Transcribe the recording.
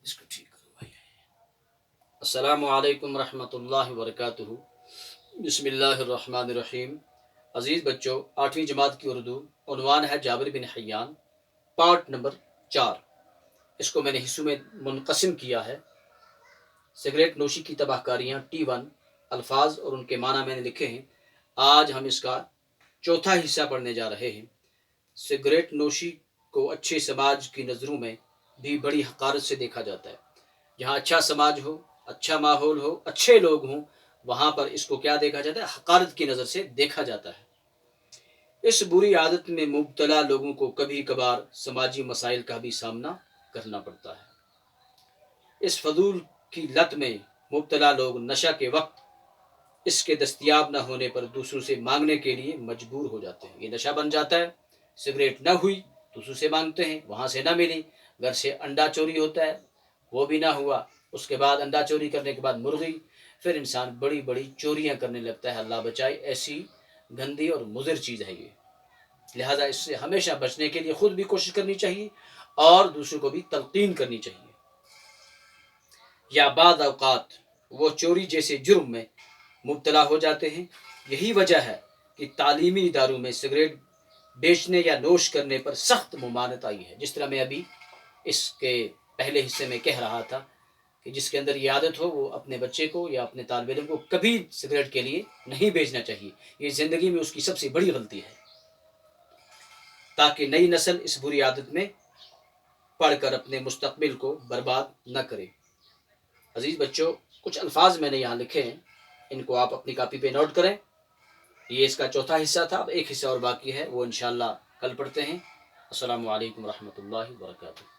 اس کو ٹھیک کرو بھائی۔ السلام علیکم ورحمۃ اللہ وبرکاتہ۔ بسم اللہ الرحمن الرحیم۔ عزیز بچوں، 8ویں جماعت کی اردو، عنوان ہے جابر بن حیان، پارٹ نمبر 4۔ اس کو میں نے حصوں میں منقسم کیا ہے۔ سگریٹ نوشی کی تباہ کاریاں T1، الفاظ اور ان کے معنی میں نے لکھے ہیں۔ آج ہم اس کا چوتھا حصہ پڑھنے جا رہے ہیں۔ سگریٹ نوشی کو اچھے سماج کی نظروں میں بھی بڑی حقارت سے دیکھا جاتا ہے۔ جہاں اچھا سماج ہو، اچھا ماحول ہو، اچھے لوگ ہوں، وہاں پر اس کو کیا دیکھا جاتا ہے؟ حقارت کی نظر سے دیکھا جاتا ہے۔ اس بری عادت میں مبتلا لوگوں کو کبھی کبھار سماجی مسائل کا بھی سامنا کرنا پڑتا ہے۔ اس فضول کی لت میں مبتلا لوگ نشہ کے وقت اس کے دستیاب نہ ہونے پر دوسروں سے مانگنے کے لیے مجبور ہو جاتے ہیں۔ یہ نشہ بن جاتا ہے، سگریٹ نہ ہوئی دوسروں سے مانگتے ہیں، وہاں سے نہ ملی، گھر سے انڈا چوری ہوتا ہے، وہ بھی نہ ہوا، اس کے بعد انڈا چوری کرنے کے بعد مرغی، پھر انسان بڑی بڑی چوریاں کرنے لگتا ہے۔ اللہ بچائے، ایسی گندی اور مضر چیز ہے یہ۔ لہذا اس سے ہمیشہ بچنے کے لیے خود بھی کوشش کرنی چاہیے اور دوسروں کو بھی تلقین کرنی چاہیے۔ یا بعض اوقات وہ چوری جیسے جرم میں مبتلا ہو جاتے ہیں۔ یہی وجہ ہے کہ تعلیمی اداروں میں سگریٹ بیچنے یا نوش کرنے پر سخت ممانعت آئی ہے۔ جس طرح میں ابھی اس کے پہلے حصے میں کہہ رہا تھا کہ جس کے اندر یہ عادت ہو، وہ اپنے بچے کو یا اپنے طالب علم کو کبھی سگریٹ کے لیے نہیں بیچنا چاہیے۔ یہ زندگی میں اس کی سب سے بڑی غلطی ہے، تاکہ نئی نسل اس بری عادت میں پڑھ کر اپنے مستقبل کو برباد نہ کرے۔ عزیز بچوں، کچھ الفاظ میں نے یہاں لکھے ہیں، ان کو آپ اپنی کاپی پہ نوٹ کریں۔ یہ اس کا چوتھا حصہ تھا، اب ایک حصہ اور باقی ہے، وہ انشاءاللہ کل پڑھتے ہیں۔ السلام علیکم ورحمۃ اللہ وبرکاتہ۔